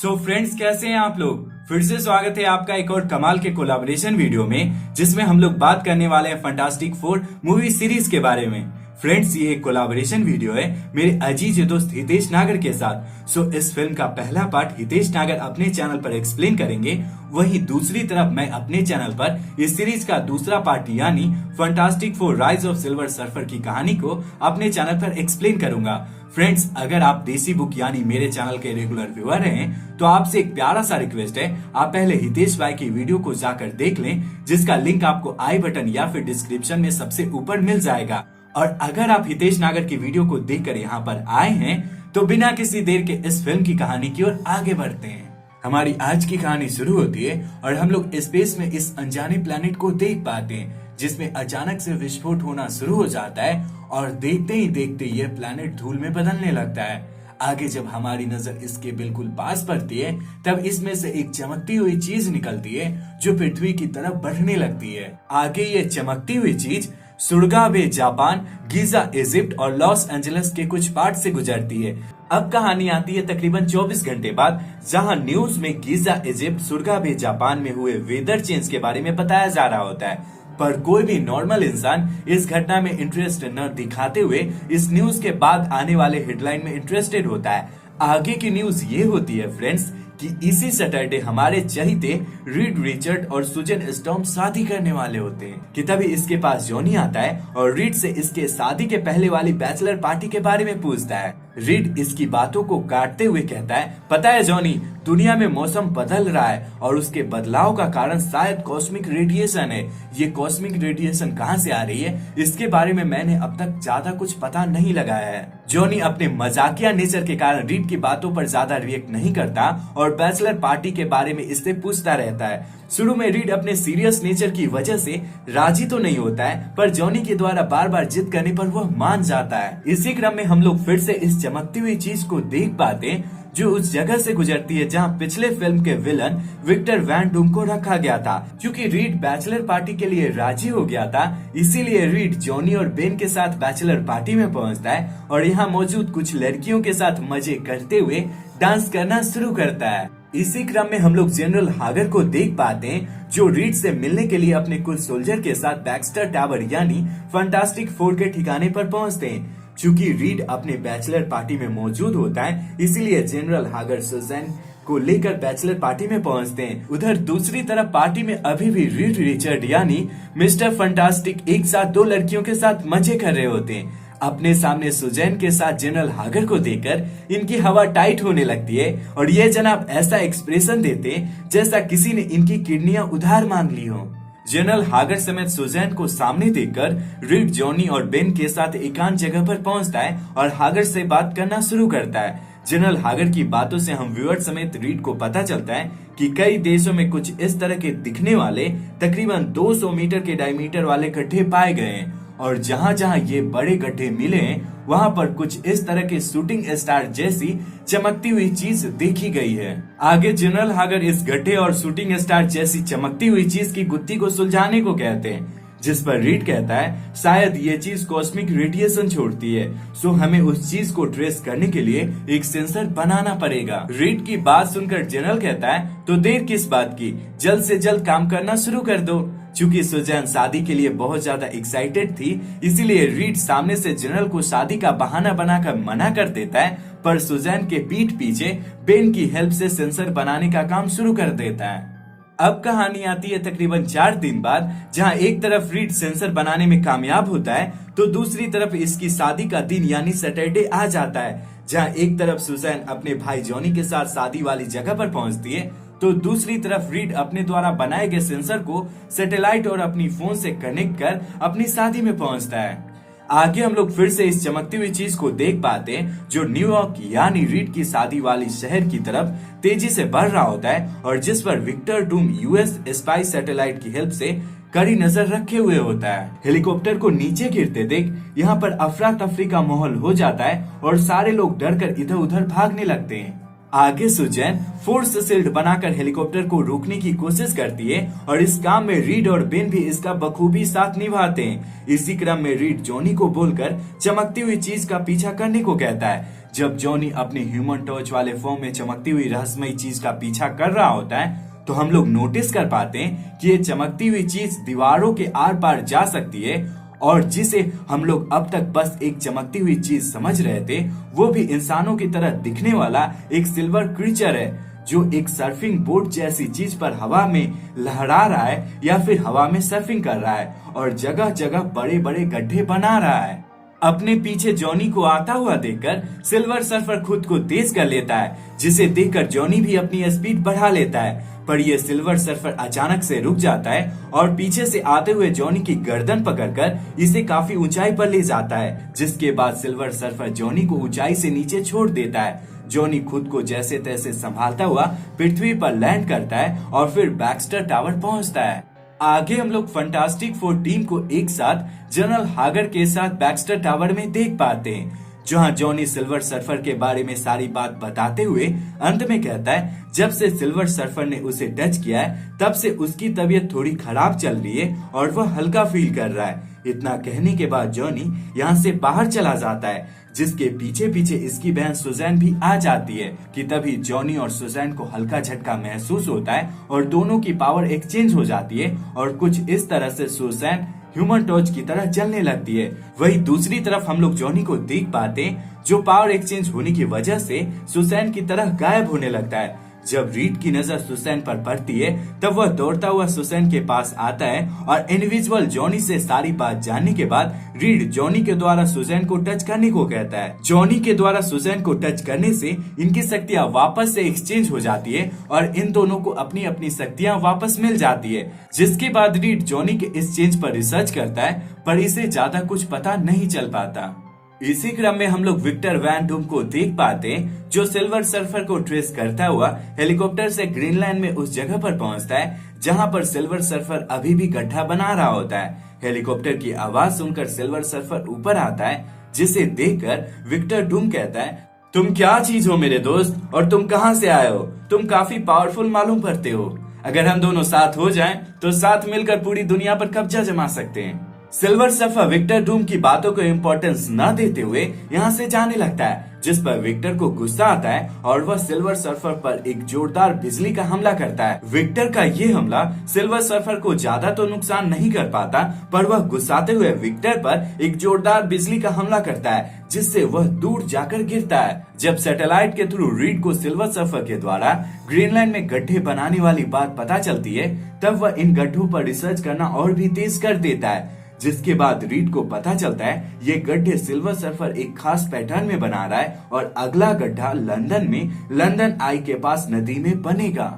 So friends, कैसे हैं आप लोग। फिर से स्वागत है आपका एक और कमाल के कोलैबोरेशन वीडियो में, जिसमें हम लोग बात करने वाले हैं फैंटास्टिक फोर मूवी सीरीज के बारे में। फ्रेंड्स, ये एक कोलैबोरेशन वीडियो है मेरे अजीज दोस्त हितेश नागर के साथ। सो इस फिल्म का पहला पार्ट हितेश नागर अपने चैनल पर एक्सप्लेन करेंगे, वहीं दूसरी तरफ मैं अपने चैनल पर इस सीरीज का दूसरा पार्ट यानी fantastic four rise of silver surfer की कहानी को अपने चैनल पर एक्सप्लेन करूंगा। फ्रेंड्स, अगर आप देसी बुक यानी मेरे चैनल के रेगुलर व्यूअर हैं, तो आपसे एक प्यारा सा रिक्वेस्ट है, आप पहले हितेश भाई की वीडियो को जाकर देख लें, जिसका लिंक आपको आई बटन या फिर डिस्क्रिप्शन में सबसे ऊपर मिल जाएगा। और अगर आप हितेश नागर की वीडियो को देखकर यहाँ पर आए हैं, तो बिना किसी देर के इस फिल्म की कहानी की ओर आगे बढ़ते हैं। हमारी आज की कहानी शुरू होती है और हम लोग स्पेस में इस अनजाने प्लेनेट को देख पाते हैं, जिसमें अचानक से विस्फोट होना शुरू हो जाता है और देखते ही देखते ये प्लेनेट धूल में बदलने लगता है। आगे जब हमारी नजर इसके बिल्कुल पास पड़ती है, तब इसमें से एक चमकती हुई चीज निकलती है जो पृथ्वी की तरफ बढ़ने लगती है। आगे ये चमकती हुई चीज सुरगाबे जापान, गीजा इजिप्ट और लॉस एंजलिस के कुछ पार्ट से गुजरती है। अब कहानी आती है तकरीबन 24 घंटे बाद, जहां न्यूज में गीजा इजिप्ट, सुरगाबे जापान में हुए वेदर चेंज के बारे में बताया जा रहा होता है। पर कोई भी नॉर्मल इंसान इस घटना में इंटरेस्ट न दिखाते हुए इस न्यूज के बाद आने वाले हेडलाइन में इंटरेस्टेड होता है। आगे की न्यूज ये होती है फ्रेंड्स कि इसी सैटरडे हमारे चहीते रीड रिचर्ड और सुजन स्टॉर्म शादी करने वाले होते हैं कि तभी इसके पास जॉनी आता है और रीड से इसके शादी के पहले वाली बैचलर पार्टी के बारे में पूछता है। रीड इसकी बातों को काटते हुए कहता है, पता है जॉनी, दुनिया में मौसम बदल रहा है और उसके बदलाव का कारण शायद कॉस्मिक रेडिएशन है। ये कॉस्मिक रेडिएशन कहाँ से आ रही है, इसके बारे में मैंने अब तक ज्यादा कुछ पता नहीं लगाया है। जॉनी अपने मजाकिया नेचर के कारण रीड की बातों पर ज्यादा रिएक्ट नहीं करता और बैचलर पार्टी के बारे में इससे पूछता रहता है। शुरू में रीड अपने सीरियस नेचर की वजह से राजी तो नहीं होता है, पर जॉनी के द्वारा बार बार जिद करने पर वह मान जाता है। इसी क्रम में हम लोग फिर से इस चमकती हुई चीज को देख पाते हैं, जो उस जगह से गुजरती है जहां पिछले फिल्म के विलन विक्टर वैन डूम को रखा गया था। क्योंकि रीड बैचलर पार्टी के लिए राजी हो गया था, इसीलिए रीड जॉनी और बेन के साथ बैचलर पार्टी में पहुंचता है और यहाँ मौजूद कुछ लड़कियों के साथ मजे करते हुए डांस करना शुरू करता है। इसी क्रम में हम लोग जनरल हागर को देख पाते हैं, जो रीड से मिलने के लिए अपने कुछ सोल्जर के साथ बैक्स्टर टावर यानी फैंटास्टिक फोर के ठिकाने पर पहुंचते हैं। चूंकि रीड अपने बैचलर पार्टी में मौजूद होता है, इसीलिए जनरल हागर सुजैन को लेकर बैचलर पार्टी में पहुंचते हैं। उधर दूसरी तरफ पार्टी में अभी भी रीड रिचर्ड यानी मिस्टर फैंटास्टिक एक साथ दो लड़कियों के साथ मजे कर रहे होते हैं। अपने सामने सुजैन के साथ जनरल हागर को देखकर इनकी हवा टाइट होने लगती है और ये जनाब ऐसा एक्सप्रेशन देते जैसा किसी ने इनकी किडनियां उधार मांग ली हो। जनरल हागर समेत सुजैन को सामने देखकर रीड जॉनी और बेन के साथ एकांत जगह पर पहुंचता है और हागर से बात करना शुरू करता है। जनरल हागर की बातों से हम व्यूअर समेत रीड को पता चलता है कि कई देशों में कुछ इस तरह के दिखने वाले तकरीबन 200 मीटर के डायमीटर वाले गड्ढे पाए गए हैं और जहां जहां ये बड़े गड्ढे मिले हैं, वहां पर कुछ इस तरह के शूटिंग स्टार जैसी चमकती हुई चीज देखी गई है। आगे जनरल हागर इस गड्ढे और शूटिंग स्टार जैसी चमकती हुई चीज की गुत्थी को सुलझाने को कहते हैं, जिस पर रीड कहता है शायद ये चीज कॉस्मिक रेडिएशन छोड़ती है, सो हमें उस चीज को ट्रेस करने के लिए एक सेंसर बनाना पड़ेगा। रीड की बात सुनकर जनरल कहता है, तो देर किस बात की, जल्द से जल्द काम करना शुरू कर दो। चूंकि सुजैन शादी के लिए बहुत ज्यादा एक्साइटेड थी, इसीलिए रीड सामने से जनरल को शादी का बहाना बनाकर मना कर देता है, पर सुजैन के पीठ पीछे बेन की हेल्प से सेंसर बनाने का काम शुरू कर देता है। अब कहानी आती है तकरीबन 4 दिन बाद, जहां एक तरफ रीड सेंसर बनाने में कामयाब होता है, तो दूसरी तरफ इसकी शादी का दिन यानी सैटरडे आ जाता है। जहां एक तरफ सुजैन अपने भाई जॉनी के साथ शादी वाली जगह पर पहुंचती है, तो दूसरी तरफ रीड अपने द्वारा बनाए गए सेंसर को सैटेलाइट और अपनी फोन से कनेक्ट कर अपनी शादी में पहुंचता है। आगे हम लोग फिर से इस चमकती हुई चीज को देख पाते हैं, जो न्यूयॉर्क यानी रीड की शादी वाली शहर की तरफ तेजी से बढ़ रहा होता है और जिस पर Victor Doom US spy satellite की हेल्प से कड़ी नजर रखे हुए होता है। हेलीकॉप्टर को नीचे गिरते देख यहाँ पर अफरा तफरी का माहौल हो जाता है और सारे लोग डरकर इधर उधर भागने लगते हैं। आगे सुजैन फोर्स शील्ड बनाकर हेलीकॉप्टर को रोकने की कोशिश करती है और इस काम में रीड और बेन भी इसका बखूबी साथ निभाते हैं। इसी क्रम में रीड जॉनी को बोलकर चमकती हुई चीज का पीछा करने को कहता है। जब जॉनी अपने ह्यूमन टॉर्च वाले फॉर्म में चमकती हुई रहस्यमयी चीज का पीछा कर रहा होता है तो हम लोग नोटिस कर पाते हैं कि ये चमकती हुई चीज दीवारों के आर पार जा सकती है और जिसे हम लोग अब तक बस एक चमकती हुई चीज समझ रहे थे वो भी इंसानों की तरह दिखने वाला एक सिल्वर क्रीचर है जो एक सर्फिंग बोर्ड जैसी चीज पर हवा में लहरा रहा है या फिर हवा में सर्फिंग कर रहा है और जगह जगह बड़े बड़े गड्ढे बना रहा है। अपने पीछे जॉनी को आता हुआ देखकर सिल्वर सर्फर खुद को तेज कर लेता है, जिसे देखकर जॉनी भी अपनी स्पीड बढ़ा लेता है। पर यह सिल्वर सर्फर अचानक से रुक जाता है और पीछे से आते हुए जॉनी की गर्दन पकड़कर इसे काफी ऊंचाई पर ले जाता है, जिसके बाद सिल्वर सर्फर जॉनी को ऊंचाई से नीचे छोड़ देता है। जॉनी खुद को जैसे तैसे संभालता हुआ पृथ्वी पर लैंड करता है और फिर बैक्स्टर टावर पहुंचता है। आगे हम लोग फंटास्टिक फोर टीम को एक साथ जनरल हागर के साथ बैक्स्टर टावर में देख पाते हैं, जहां जॉनी सिल्वर सर्फर के बारे में सारी बात बताते हुए अंत में कहता है जब से सिल्वर सर्फर ने उसे टच किया है तब से उसकी तबीयत थोड़ी खराब चल रही है और वह हल्का फील कर रहा है। इतना कहने के बाद जॉनी यहाँ से बाहर चला जाता है, जिसके पीछे पीछे इसकी बहन सुजैन भी आ जाती है कि तभी जॉनी और सुजैन को हल्का झटका महसूस होता है और दोनों की पावर एक्सचेंज हो जाती है और कुछ इस तरह से सुजैन ह्यूमन टॉर्च की तरह जलने लगती है। वहीं दूसरी तरफ हम लोग जॉनी को देख पाते हैं जो पावर एक्सचेंज होने की वजह से सुजैन की तरह गायब होने लगता है। जब रीड की नजर सुजैन पर पड़ती है तब वह दौड़ता हुआ सुजैन के पास आता है और इनविजिबल जॉनी से सारी बात जानने के बाद रीड जॉनी के द्वारा सुजैन को टच करने को कहता है। जॉनी के द्वारा सुजैन को टच करने से इनकी शक्तियां वापस से एक्सचेंज हो जाती है और इन दोनों को अपनी अपनी शक्तियां वापस मिल जाती है, जिसके बाद रीड जॉनी के इस चेंज पर रिसर्च करता है पर इसे ज्यादा कुछ पता नहीं चल पाता। इसी क्रम में हम लोग विक्टर वैन डूम को देख पाते हैं जो सिल्वर सर्फर को ट्रेस करता हुआ हेलीकॉप्टर से ग्रीनलैंड में उस जगह पर पहुंचता है जहां पर सिल्वर सर्फर अभी भी गड्ढा बना रहा होता है। हेलीकॉप्टर की आवाज सुनकर सिल्वर सर्फर ऊपर आता है, जिसे देखकर विक्टर डूम कहता है तुम क्या चीज हो मेरे दोस्त और तुम कहां से आए हो? तुम काफी पावरफुल मालूम पड़ते हो। अगर हम दोनों साथ हो जाएं तो साथ मिलकर पूरी दुनिया पर कब्जा जमा सकते हैं। सिल्वर सर्फर विक्टर डूम की बातों को इम्पोर्टेंस न देते हुए यहाँ से जाने लगता है, जिस पर विक्टर को गुस्सा आता है और वह सिल्वर सर्फर पर एक जोरदार बिजली का हमला करता है। विक्टर का ये हमला सिल्वर सर्फर को ज्यादा तो नुकसान नहीं कर पाता, पर वह गुस्साते हुए विक्टर पर एक जोरदार बिजली का हमला करता है, जिससे वह दूर जाकर गिरता है। जब सैटेलाइट के थ्रू रीड को सिल्वर सर्फर के द्वारा ग्रीनलैंड में गड्ढे बनाने वाली बात पता चलती है, तब वह इन गड्ढों पर रिसर्च करना और भी तेज कर देता है, जिसके बाद रीड को पता चलता है ये गड्ढे सिल्वर सर्फर एक खास पैटर्न में बना रहा है और अगला गड्ढा लंदन में लंदन आई के पास नदी में बनेगा।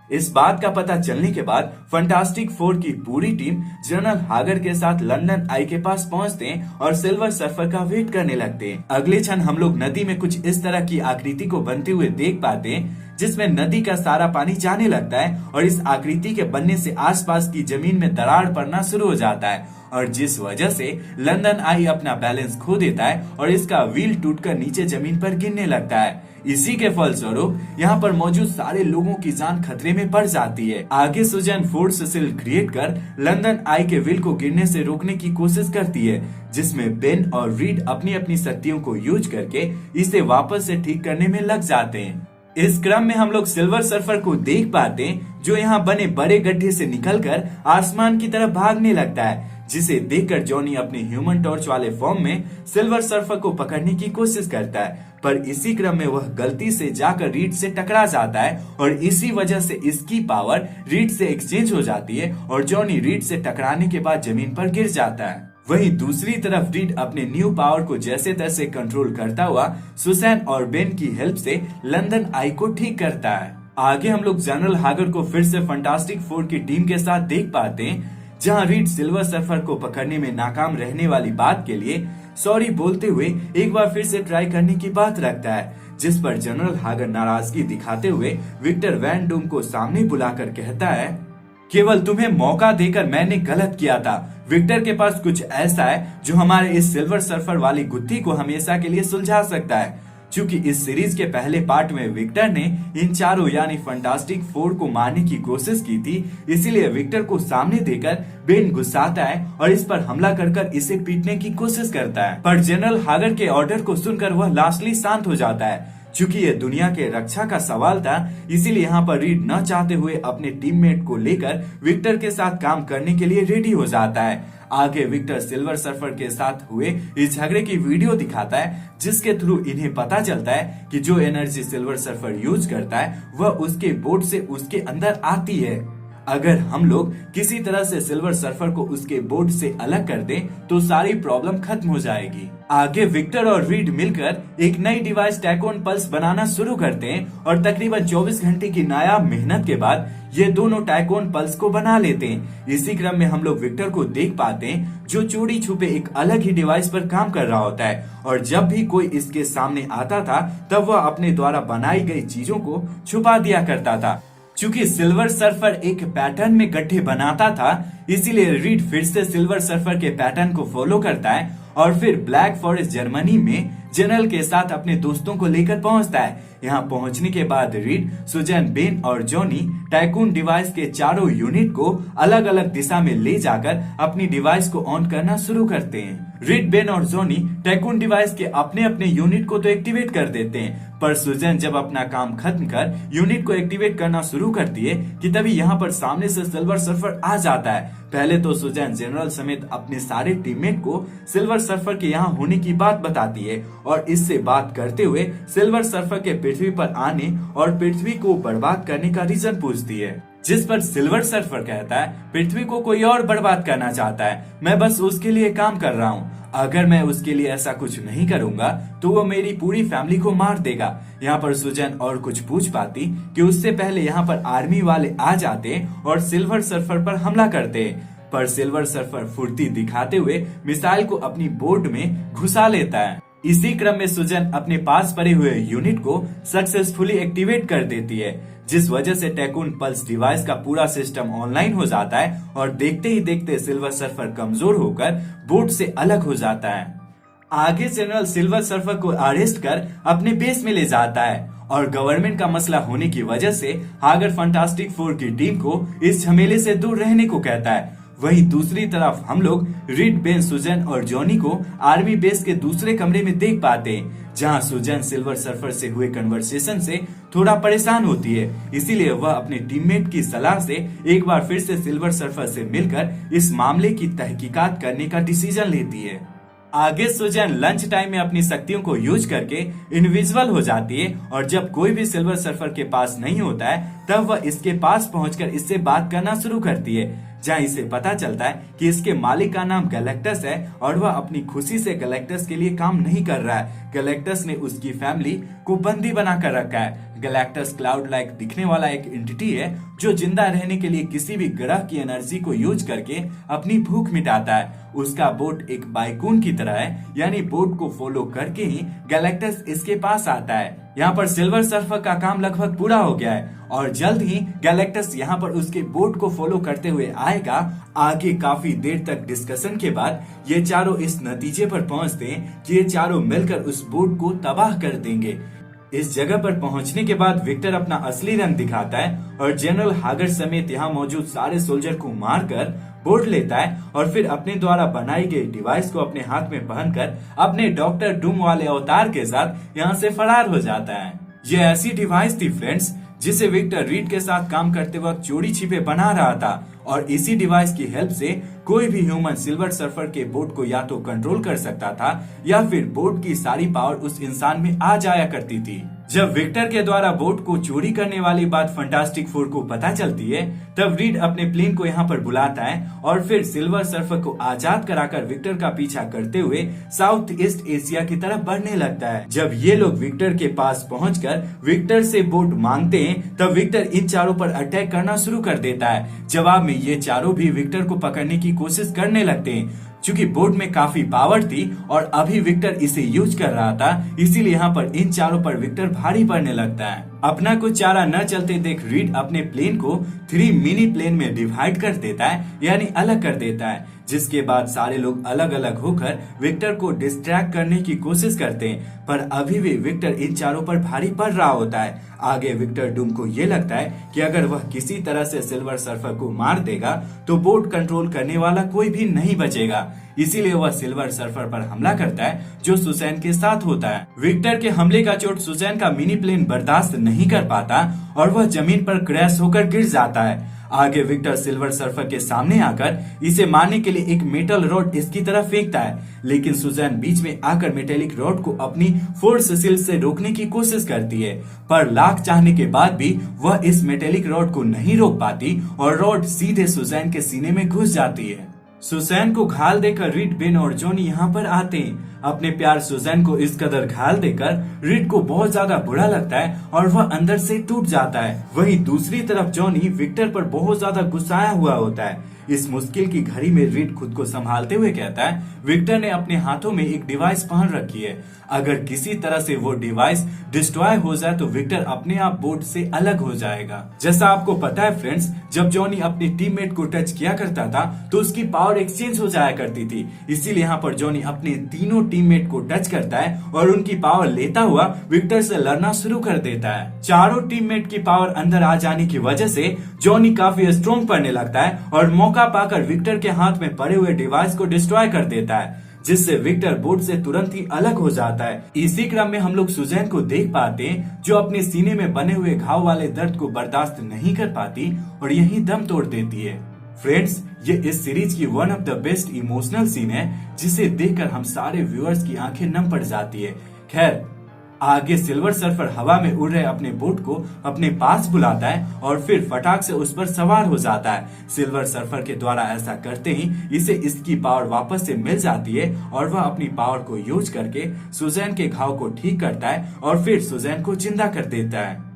इस बात का पता चलने के बाद फंटास्टिक फोर की पूरी टीम जनरल हागर के साथ लंदन आई के पास पहुंचते हैं और सिल्वर सर्फर का वेट करने लगते हैं। अगले क्षण हम लोग नदी में कुछ इस तरह की आकृति को बनते हुए देख पाते हैं, जिसमें नदी का सारा पानी जाने लगता है और इस आकृति के बनने से आसपास की जमीन में दरार पड़ना शुरू हो जाता है और जिस वजह से लंदन आई अपना बैलेंस खो देता है और इसका व्हील टूटकर नीचे जमीन पर गिरने लगता है। इसी के फलस्वरूप यहाँ पर मौजूद सारे लोगों की जान खतरे में पड़ जाती है। आगे सुजैन फोर्स शील्ड क्रिएट कर लंदन आई के व्हील को गिरने से रोकने की कोशिश करती है, जिसमें बेन और रीड अपनी अपनी शक्तियों को यूज करके इसे वापस से ठीक करने में लग जाते हैं। इस क्रम में हम लोग सिल्वर सर्फर को देख पाते हैं जो यहाँ बने बड़े गड्ढे से निकलकर आसमान की तरफ भागने लगता है, जिसे देखकर जॉनी अपने ह्यूमन टॉर्च वाले फॉर्म में सिल्वर सर्फर को पकड़ने की कोशिश करता है, पर इसी क्रम में वह गलती से जाकर रीड से टकरा जाता है और इसी वजह से इसकी पावर रीड से एक्सचेंज हो जाती है और जॉनी रीड से टकराने के बाद जमीन पर गिर जाता है। वहीं दूसरी तरफ रीड अपने न्यू पावर को जैसे तैसे कंट्रोल करता हुआ सुजैन और बेन की हेल्प से लंदन आई को ठीक करता है। आगे हम लोग जनरल हागर को फिर से फंटास्टिक फोर की टीम के साथ देख पाते हैं, जहां रीड सिल्वर सर्फर को पकड़ने में नाकाम रहने वाली बात के लिए सॉरी बोलते हुए एक बार फिर से ट्राई करने की बात रखता है, जिस पर जनरल हागर नाराजगी दिखाते हुए विक्टर वैन डूम को सामने बुलाकर कहता है केवल तुम्हें मौका देकर मैंने गलत किया था। विक्टर के पास कुछ ऐसा है जो हमारे इस सिल्वर सर्फर वाली गुत्थी को हमेशा के लिए सुलझा सकता है। चूंकि इस सीरीज के पहले पार्ट में विक्टर ने इन चारों यानी फंटास्टिक फोर को मारने की कोशिश की थी, इसीलिए विक्टर को सामने देकर बेन गुस्साता है और इस पर हमला कर इसे पीटने की कोशिश करता है। पर जनरल हागर के ऑर्डर को सुनकर वह लास्टली शांत हो जाता है। चूंकि ये दुनिया के रक्षा का सवाल था, इसीलिए यहाँ पर रीड न चाहते हुए अपने टीममेट को लेकर विक्टर के साथ काम करने के लिए रेडी हो जाता है। आगे विक्टर सिल्वर सर्फर के साथ हुए इस झगड़े की वीडियो दिखाता है, जिसके थ्रू इन्हें पता चलता है कि जो एनर्जी सिल्वर सर्फर यूज करता है वह उसके बोट से उसके अंदर आती है। अगर हम लोग किसी तरह से सिल्वर सर्फर को उसके बोट से अलग कर दें तो सारी प्रॉब्लम खत्म हो जाएगी। आगे विक्टर और रीड मिलकर एक नई डिवाइस टैकोन पल्स बनाना शुरू करते हैं और तकरीबन 24 घंटे की नायाब मेहनत के बाद ये दोनों टैकोन पल्स को बना लेते हैं। इसी क्रम में हम लोग विक्टर को देख पाते हैं जो चोरी छुपे एक अलग ही डिवाइस पर काम कर रहा होता है और जब भी कोई इसके सामने आता था तब वह अपने द्वारा बनाई गई चीजों को छुपा दिया करता था। चूंकि सिल्वर सर्फर एक पैटर्न में गड्ढे बनाता था, इसीलिए रीड फिर से सिल्वर सर्फर के पैटर्न को फॉलो करता है और फिर ब्लैक फॉरेस्ट जर्मनी में जनरल के साथ अपने दोस्तों को लेकर पहुंचता है। यहाँ पहुंचने के बाद रीड, सुजैन, बेन और जॉनी टाइकून डिवाइस के चारों यूनिट को अलग अलग दिशा में ले जाकर अपनी डिवाइस को ऑन करना शुरू करते हैं। रीड, बेन और जॉनी टाइकून डिवाइस के अपने अपने यूनिट को तो एक्टिवेट कर देते हैं, पर सुजैन जब अपना काम खत्म कर यूनिट को एक्टिवेट करना शुरू करती है कि तभी यहाँ पर सामने से सिल्वर सर्फर आ जाता है। पहले तो सुजैन जनरल समेत अपने सारे टीममेट को सिल्वर सर्फर के यहाँ होने की बात बताती है और इससे बात करते हुए सिल्वर सर्फर के पृथ्वी पर आने और पृथ्वी को बर्बाद करने का रीजन पूछती है, जिस पर सिल्वर सर्फर कहता है पृथ्वी को कोई और बर्बाद करना चाहता है, मैं बस उसके लिए काम कर रहा हूँ। अगर मैं उसके लिए ऐसा कुछ नहीं करूंगा तो वो मेरी पूरी फैमिली को मार देगा। यहाँ पर सुजैन और कुछ पूछ पाती कि उससे पहले यहाँ पर आर्मी वाले आ जाते और सिल्वर सर्फर पर हमला करते, पर सिल्वर सर्फर फुर्ती दिखाते हुए मिसाइल को अपनी बोट में घुसा लेता है। इसी क्रम में सुजैन अपने पास पड़े हुए यूनिट को सक्सेसफुली एक्टिवेट कर देती है, जिस वजह से टैकून पल्स डिवाइस का पूरा सिस्टम ऑनलाइन हो जाता है और देखते ही देखते सिल्वर सर्फर कमजोर होकर बोट से अलग हो जाता है। आगे जनरल सिल्वर सर्फर को अरेस्ट कर अपने बेस में ले जाता है और गवर्नमेंट का मसला होने की वजह से हागर फंटास्टिक फोर की टीम को इस झमेले से दूर रहने को कहता है। वहीं दूसरी तरफ हम लोग रीड, बेन, सुजैन और जॉनी को आर्मी बेस के दूसरे कमरे में देख पाते हैं, जहां सुजैन सिल्वर सर्फर से हुए कन्वर्सेशन से थोड़ा परेशान होती है, इसीलिए वह अपने टीममेट की सलाह से एक बार फिर से सिल्वर सर्फर से मिलकर इस मामले की तहकीकात करने का डिसीजन लेती है। आगे सुजैन लंच टाइम में अपनी शक्तियों को यूज करके इनविजिबल हो जाती है और जब कोई भी सिल्वर सर्फर के पास नहीं होता है तब वह इसके पास पहुंचकर इससे बात करना शुरू करती है, जहाँ इसे पता चलता है कि इसके मालिक का नाम गैलेक्टस है और वह अपनी खुशी से गैलेक्टस के लिए काम नहीं कर रहा है। गैलेक्टस ने उसकी फैमिली को बंदी बना कर रखा है। गैलेक्टस क्लाउड लाइक दिखने वाला एक एंटिटी है जो जिंदा रहने के लिए किसी भी ग्रह की एनर्जी को यूज करके अपनी भूख मिटाता है। उसका बोट एक बाइकून की तरह है, यानी बोट को फॉलो करके ही गैलेक्टस इसके पास आता है। यहाँ पर सिल्वर सर्फर का काम लगभग पूरा हो गया है और जल्द ही गैलेक्टस यहाँ पर उसके बोट को फॉलो करते हुए आएगा। आगे काफी देर तक डिस्कशन के बाद ये चारों इस नतीजे पर पहुंचते हैं कि ये चारों मिलकर उस बोट को तबाह कर देंगे। इस जगह पर पहुंचने के बाद विक्टर अपना असली रंग दिखाता है और जनरल हागर समेत यहाँ मौजूद सारे सोल्जर को मारकर बोट लेता है और फिर अपने द्वारा बनाई गई डिवाइस को अपने हाथ में पहनकर अपने डॉक्टर डूम वाले अवतार के साथ यहाँ से फरार हो जाता है। ये ऐसी डिवाइस थी फ्रेंड्स जिसे विक्टर रीड के साथ काम करते वक्त चोरी छिपे बना रहा था और इसी डिवाइस की हेल्प से कोई भी ह्यूमन सिल्वर सर्फर के बोट को या तो कंट्रोल कर सकता था या फिर बोट की सारी पावर उस इंसान में आ जाया करती थी। जब विक्टर के द्वारा बोट को चोरी करने वाली बात फंटास्टिक फोर को पता चलती है तब रीड अपने प्लेन को यहाँ पर बुलाता है और फिर सिल्वर सर्फर को आजाद कराकर विक्टर का पीछा करते हुए साउथ ईस्ट एशिया की तरफ बढ़ने लगता है। जब ये लोग विक्टर के पास पहुंचकर विक्टर से बोट मांगते हैं तब विक्टर इन चारों पर अटैक करना शुरू कर देता है। जवाब में ये चारों भी विक्टर को पकड़ने की कोशिश करने लगते हैं। चूंकि बोट में काफी पावर थी और अभी विक्टर इसे यूज कर रहा था, इसीलिए यहाँ पर इन चारों पर विक्टर भारी पड़ने लगता है। अपना कुछ चारा न चलते देख रीड अपने प्लेन को 3 मिनी प्लेन में डिवाइड कर देता है, यानी अलग कर देता है, जिसके बाद सारे लोग अलग अलग होकर विक्टर को डिस्ट्रैक्ट करने की कोशिश करते हैं, पर अभी भी विक्टर इन चारों पर भारी पड़ रहा होता है। आगे विक्टर डूम को ये लगता है कि अगर वह किसी तरह से सिल्वर सर्फर को मार देगा तो बोट कंट्रोल करने वाला कोई भी नहीं बचेगा। इसीलिए वह सिल्वर सर्फर पर हमला करता है जो सुजैन के साथ होता है। विक्टर के हमले का चोट सुजैन का मिनी प्लेन बर्दाश्त नहीं कर पाता और वह जमीन पर क्रैश होकर गिर जाता है। आगे विक्टर सिल्वर सर्फर के सामने आकर इसे मारने के लिए एक मेटल रॉड इसकी तरफ फेंकता है, लेकिन सुजैन बीच में आकर मेटेलिक रॉड को अपनी फोर्स शील्ड से रोकने की कोशिश करती है, पर लाख चाहने के बाद भी वह इस मेटेलिक रॉड को नहीं रोक पाती और रॉड सीधे सुजैन के सीने में घुस जाती है। सुजैन को घायल देकर रीड, बेन और जॉनी यहाँ पर आते हैं। अपने प्यार सुजैन को इस कदर घायल देकर रीड को बहुत ज्यादा बुरा लगता है और वह अंदर से टूट जाता है। वहीं दूसरी तरफ जॉनी विक्टर पर बहुत ज्यादा गुस्साया हुआ होता है। इस मुश्किल की घड़ी में रीड खुद को संभालते हुए कहता है, विक्टर ने अपने हाथों में एक डिवाइस पहन रखी है, अगर किसी तरह से वो डिवाइस डिस्ट्रॉय हो जाए तो विक्टर अपने आप बोट से अलग हो जाएगा। जैसा आपको पता है फ्रेंड्स, जब जॉनी अपने टीममेट को टच किया करता था तो उसकी पावर एक्सचेंज हो जाया करती थी। इसीलिए यहाँ पर जॉनी अपने तीनों टीममेट को टच करता है और उनकी पावर लेता हुआ विक्टर से लड़ना शुरू कर देता है। चारों टीममेट की पावर अंदर आ जाने की वजह से जॉनी काफी स्ट्रॉन्ग पड़ने लगता है और मौका पाकर विक्टर के हाथ में पड़े हुए डिवाइस को डिस्ट्रॉय कर देता है, जिससे विक्टर बोट से तुरंत ही अलग हो जाता है। इसी क्रम में हम लोग सुजैन को देख पाते हैं जो अपने सीने में बने हुए घाव वाले दर्द को बर्दाश्त नहीं कर पाती और यहीं दम तोड़ देती है। फ्रेंड्स, ये इस सीरीज की one of the best emotional scene है जिसे देखकर हम सारे व्यूअर्स की आंखें नम पड़ जाती है। खैर, आगे सिल्वर सर्फर हवा में उड़ रहे अपने बोट को अपने पास बुलाता है और फिर फटाक से उस पर सवार हो जाता है। सिल्वर सर्फर के द्वारा ऐसा करते ही इसे इसकी पावर वापस से मिल जाती है और वह अपनी पावर को यूज करके सुजैन के घाव को ठीक करता है और फिर सुजैन को जिंदा कर देता है।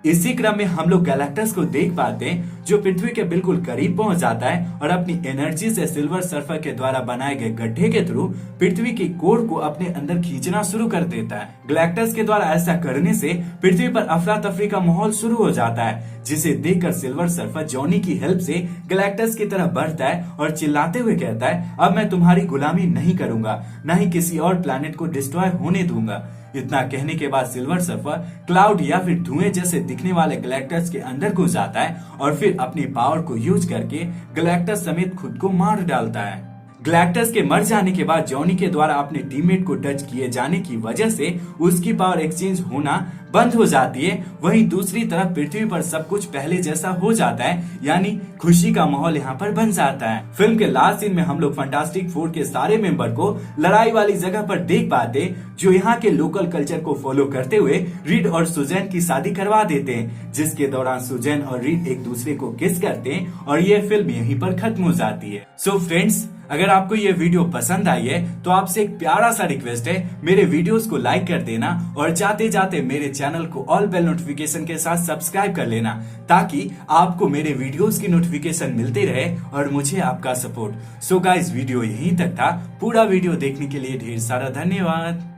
इसी क्रम में हम लोग गैलेक्टस को देख पाते हैं जो पृथ्वी के बिल्कुल करीब पहुंच जाता है और अपनी एनर्जी से सिल्वर सर्फर के द्वारा बनाए गए गड्ढे के थ्रू पृथ्वी की कोर को अपने अंदर खींचना शुरू कर देता है। गैलेक्टस के द्वारा ऐसा करने से पृथ्वी पर अफरा तफरी का माहौल शुरू हो जाता है, जिसे देखकर सिल्वर सर्फर जॉनी की हेल्प से गैलेक्टस की तरफ बढ़ता है और चिल्लाते हुए कहता है, अब मैं तुम्हारी गुलामी नहीं करूंगा, न ही किसी और प्लैनेट को डिस्ट्रॉय होने दूंगा। इतना कहने के बाद सिल्वर सर्फर क्लाउड या फिर धुएं जैसे दिखने वाले गैलेक्टस के अंदर घुस जाता है और फिर अपनी पावर को यूज करके गैलेक्टस समेत खुद को मार डालता है। गैलेक्टस के मर जाने के बाद जॉनी के द्वारा अपने टीममेट को टच किए जाने की वजह से उसकी पावर एक्सचेंज होना बंद हो जाती है। वहीं दूसरी तरफ पृथ्वी पर सब कुछ पहले जैसा हो जाता है, यानी खुशी का माहौल यहाँ पर बन जाता है। फिल्म के लास्ट सीन में हम लोग फंटास्टिक फोर के सारे मेंबर को लड़ाई वाली जगह पर देख पाते जो यहाँ के लोकल कल्चर को फॉलो करते हुए रीड और सुजैन की शादी करवा देते हैं, जिसके दौरान सुजैन और रीड एक दूसरे को किस करते हैं और ये फिल्म यहीं पर खत्म हो जाती है। सो फ्रेंड्स, अगर आपको ये वीडियो पसंद आई है तो आपसे एक प्यारा सा रिक्वेस्ट है, मेरे वीडियोस को लाइक कर देना और जाते जाते मेरे चैनल को ऑल बेल नोटिफिकेशन के साथ सब्सक्राइब कर लेना, ताकि आपको मेरे वीडियोस की नोटिफिकेशन मिलते रहे और मुझे आपका सपोर्ट। सो गाइस, वीडियो यहीं तक था। पूरा वीडियो देखने के लिए ढेर सारा धन्यवाद।